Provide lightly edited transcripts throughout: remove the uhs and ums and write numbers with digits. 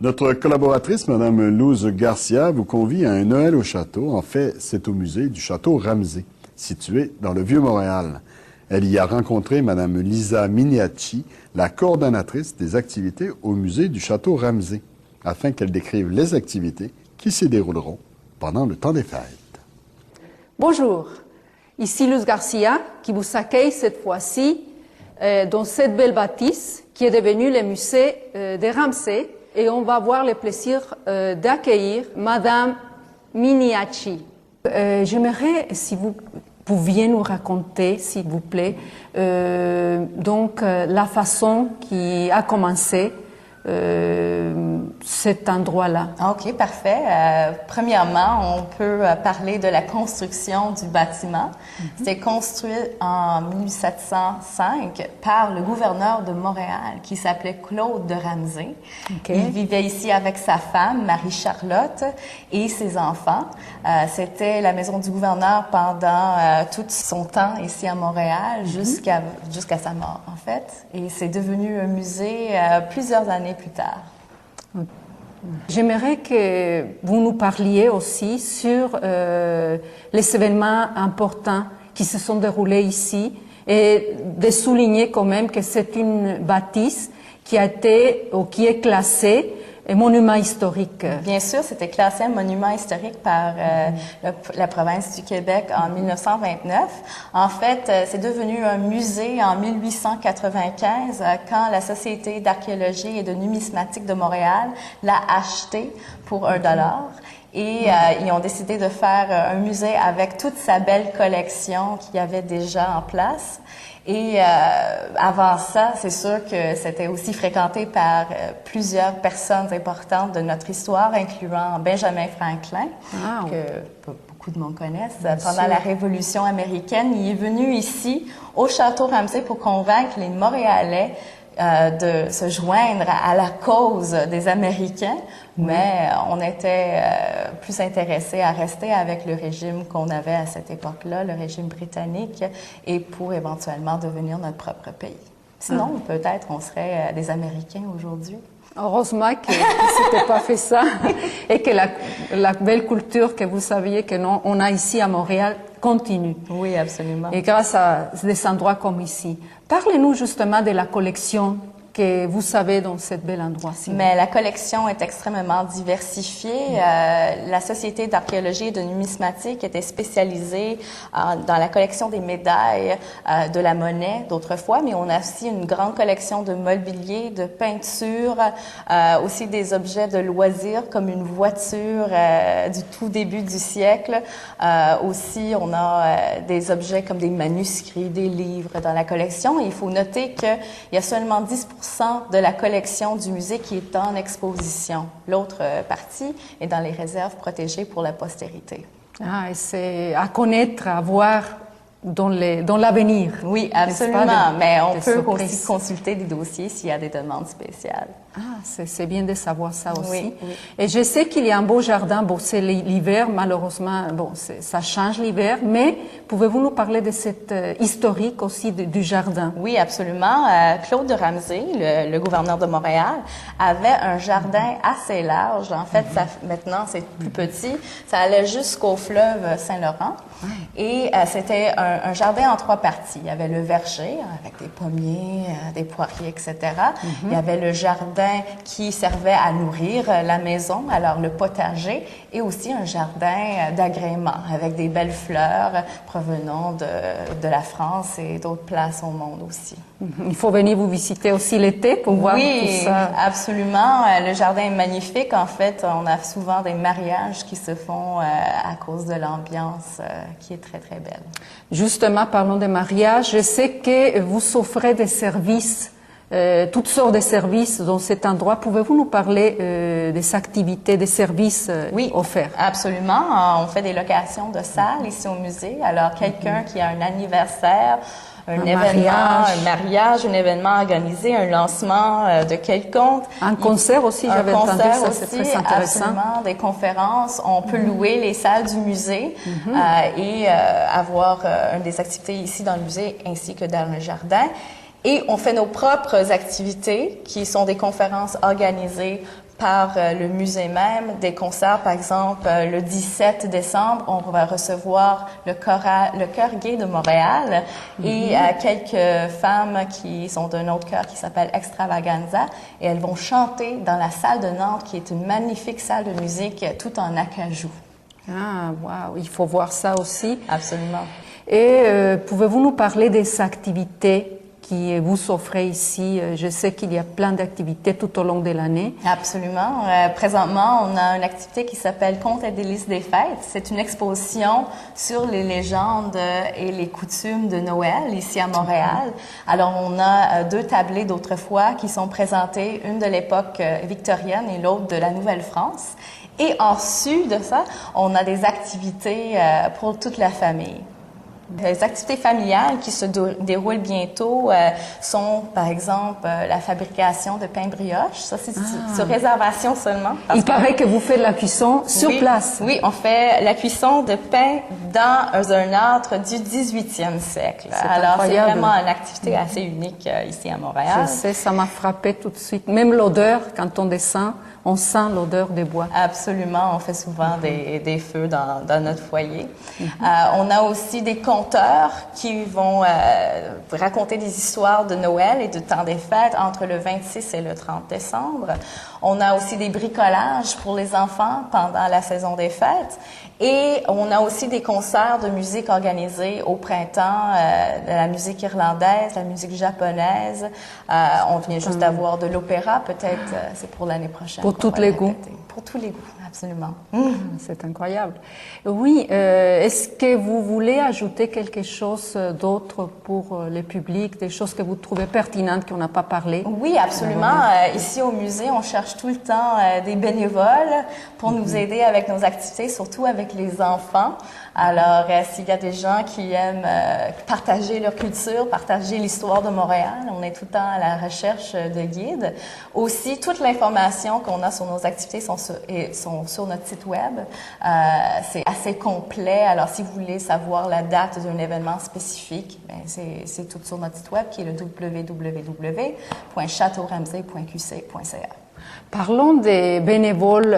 Notre collaboratrice, Mme Luz Garcia, vous convie à un Noël au château. En fait, c'est au musée du château Ramsay, situé dans le Vieux-Montréal. Elle y a rencontré Mme Lisa Miniachi, la coordonnatrice des activités au musée du château Ramsay, afin qu'elle décrive les activités qui s'y dérouleront pendant le temps des fêtes. Bonjour, ici Luz Garcia qui vous accueille cette fois-ci dans cette belle bâtisse qui est devenue le musée de Ramsay. Et on va avoir le plaisir d'accueillir Madame Miniachi. J'aimerais, si vous pouviez nous raconter, s'il vous plaît, la façon qui a commencé cet endroit-là. OK, parfait. Premièrement, on peut parler de la construction du bâtiment. C'était construit en 1705 par le gouverneur de Montréal qui s'appelait Claude de Ramsay. Okay. Il vivait ici avec sa femme, Marie-Charlotte, et ses enfants. C'était la maison du gouverneur pendant tout son temps ici à Montréal jusqu'à sa mort, en fait. Et c'est devenu un musée plusieurs années plus tard. J'aimerais que vous nous parliez aussi sur les événements importants qui se sont déroulés ici et de souligner quand même que c'est une bâtisse qui a été ou qui est classée monument historique. Bien sûr, c'était classé monument historique par la province du Québec en 1929. En fait, c'est devenu un musée en 1895 quand la Société d'archéologie et de numismatique de Montréal l'a acheté pour $1. Et ils ont décidé de faire un musée avec toute sa belle collection qu'il y avait déjà en place. Et avant ça, c'est sûr que c'était aussi fréquenté par plusieurs personnes importantes de notre histoire, incluant Benjamin Franklin, que beaucoup de monde connaissent. Pendant la Révolution américaine, il est venu ici, au Château Ramsay, pour convaincre les Montréalais de se joindre à la cause des Américains, mais on était plus intéressés à rester avec le régime qu'on avait à cette époque-là, le régime britannique, et pour éventuellement devenir notre propre pays. Sinon, peut-être on serait des Américains aujourd'hui. Heureusement que c'était pas fait ça et que la belle culture que vous saviez que on a ici à Montréal continue. Oui, absolument. Et grâce à des endroits comme ici. Parlez-nous justement de la collection que vous savez dans cet bel endroit-ci. Mais la collection est extrêmement diversifiée. La Société d'archéologie et de numismatique était spécialisée dans la collection des médailles, de la monnaie d'autrefois, mais on a aussi une grande collection de mobilier, de peintures, aussi des objets de loisirs comme une voiture du tout début du siècle. Aussi, on a des objets comme des manuscrits, des livres dans la collection. Et il faut noter qu'il y a seulement 10% de la collection du musée qui est en exposition. L'autre partie est dans les réserves protégées pour la postérité. Ah, et c'est à connaître, à voir dans l'avenir. Oui, absolument. Mais on peut aussi consulter des dossiers s'il y a des demandes spéciales. Ah, c'est bien de savoir ça aussi. Oui, oui. Et je sais qu'il y a un beau jardin. Bon, c'est l'hiver, malheureusement. Bon, ça change l'hiver. Mais pouvez-vous nous parler de cette historique aussi du jardin? Oui, absolument. Claude de Ramsay, le gouverneur de Montréal, avait un jardin assez large. En fait, maintenant, c'est plus petit. Ça allait jusqu'au fleuve Saint-Laurent. Et c'était un jardin en 3 parties. Il y avait le verger avec des pommiers, des poiriers, etc. Il y avait le jardin qui servait à nourrir la maison, alors le potager, et aussi un jardin d'agrément avec des belles fleurs provenant de la France et d'autres places au monde aussi. Il faut venir vous visiter aussi l'été pour voir tout ça. Oui, absolument. Le jardin est magnifique. En fait, on a souvent des mariages qui se font à cause de l'ambiance qui est très, très belle. Justement, parlons des mariages. Je sais que vous offrez des services, toutes sortes de services dans cet endroit. Pouvez-vous nous parler des activités, des services offerts? Absolument. On fait des locations de salles ici au musée. Alors, quelqu'un qui a un anniversaire, un mariage, un événement organisé, un lancement de quelconque. Un concert aussi, j'avais entendu ça, c'est très intéressant. Absolument, des conférences. On peut louer les salles du musée et avoir des activités ici dans le musée ainsi que dans le jardin. Et on fait nos propres activités qui sont des conférences organisées par le musée même, des concerts, par exemple, le 17 décembre, on va recevoir le chœur gay de Montréal et quelques femmes qui sont d'un autre chœur qui s'appelle Extravaganza, et elles vont chanter dans la salle de Nantes, qui est une magnifique salle de musique tout en acajou. Ah, wow, il faut voir ça aussi. Absolument. Et pouvez-vous nous parler des activités qui vous offrez ici? Je sais qu'il y a plein d'activités tout au long de l'année. Absolument. Présentement, on a une activité qui s'appelle Contes et délices des fêtes. C'est une exposition sur les légendes et les coutumes de Noël ici à Montréal. Alors, on a 2 tablés d'autrefois qui sont présentés, une de l'époque victorienne et l'autre de la Nouvelle-France. Et en sus de ça, on a des activités pour toute la famille. Les activités familiales qui se déroulent bientôt sont, par exemple, la fabrication de pain brioche. Ça, c'est sur réservation seulement. Il paraît que vous faites la cuisson sur place. Oui, on fait la cuisson de pain dans un âtre du 18e siècle. Alors, c'est vraiment une activité assez unique ici à Montréal. Je sais, ça m'a frappé tout de suite. Même l'odeur, quand on descend, on sent l'odeur des bois. Absolument. On fait souvent des feux dans notre foyer. On a aussi des conteurs qui vont raconter des histoires de Noël et du temps des fêtes entre le 26 et le 30 décembre. On a aussi des bricolages pour les enfants pendant la saison des fêtes. Et on a aussi des concerts de musique organisés au printemps, de la musique irlandaise, la musique japonaise. On vient juste d'avoir de l'opéra, peut-être c'est pour l'année prochaine. Pour tous les goûts. Pour tous les goûts, absolument. C'est incroyable. Oui, est-ce que vous voulez ajouter quelque chose d'autre pour le public, des choses que vous trouvez pertinentes qu'on n'a pas parlé? Oui, absolument. Ici au musée, on cherche tout le temps des bénévoles pour nous aider avec nos activités, surtout avec les enfants. Alors, s'il y a des gens qui aiment partager leur culture, partager l'histoire de Montréal, on est tout le temps à la recherche de guides. Aussi, toute l'information qu'on a sur nos activités sont sur notre site web. C'est assez complet. Alors, si vous voulez savoir la date d'un événement spécifique, ben, c'est tout sur notre site web qui est le www.chateauramsey.qc.ca. Parlons des bénévoles.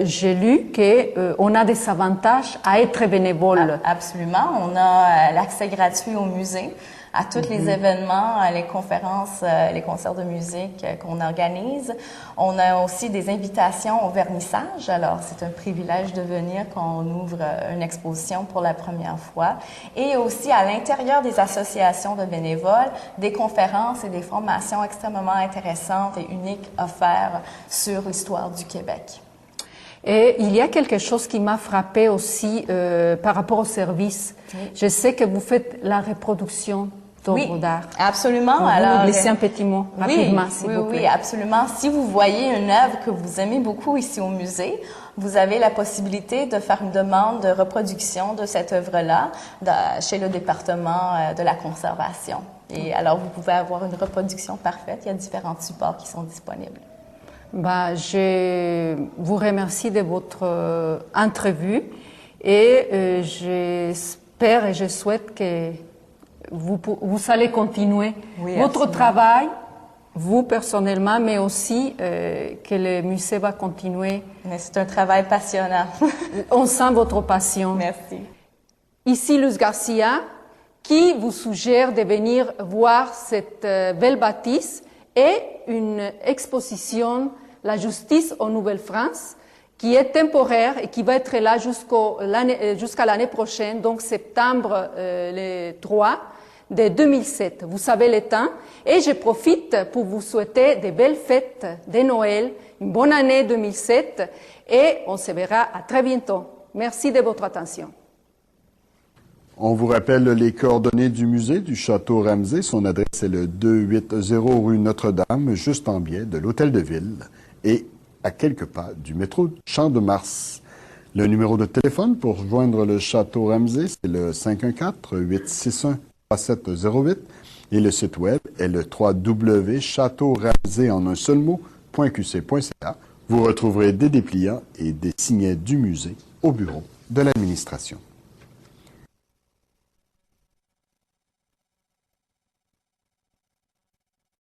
J'ai lu qu'on a des avantages à être bénévole. Absolument. On a l'accès gratuit au musée, à tous les événements, les conférences, les concerts de musique qu'on organise. On a aussi des invitations au vernissage. Alors, c'est un privilège de venir quand on ouvre une exposition pour la première fois. Et aussi, à l'intérieur des associations de bénévoles, des conférences et des formations extrêmement intéressantes et uniques offertes sur l'histoire du Québec. Et il y a quelque chose qui m'a frappé aussi par rapport au service. Oui. Je sais que vous faites la reproduction d'œuvres d'art. Absolument. Alors, laissez un petit mot rapidement, s'il vous plaît. Oui, absolument. Si vous voyez une œuvre que vous aimez beaucoup ici au musée, vous avez la possibilité de faire une demande de reproduction de cette œuvre-là chez le département de la conservation. Et alors, vous pouvez avoir une reproduction parfaite. Il y a différents supports qui sont disponibles. Je vous remercie de votre entrevue et j'espère et je souhaite que vous allez continuer votre travail, vous personnellement, mais aussi que le musée va continuer. Mais c'est un travail passionnant. On sent votre passion. Merci. Ici Luz Garcia, qui vous suggère de venir voir cette belle bâtisse et une exposition, La justice en Nouvelle-France, qui est temporaire et qui va être là jusqu'à l'année prochaine, donc septembre le 3 de 2007. Vous savez le temps. Et je profite pour vous souhaiter de belles fêtes de Noël, une bonne année 2007 et on se verra à très bientôt. Merci de votre attention. On vous rappelle les coordonnées du musée du Château Ramsey. Son adresse est le 280 rue Notre-Dame, juste en biais de l'Hôtel de Ville et à quelques pas du métro Champ-de-Mars. Le numéro de téléphone pour rejoindre le Château Ramsey, c'est le 514-861-3708 et le site web est le www.chateauramsey en un seul mot.qc.ca. Vous retrouverez des dépliants et des signets du musée au bureau de l'administration.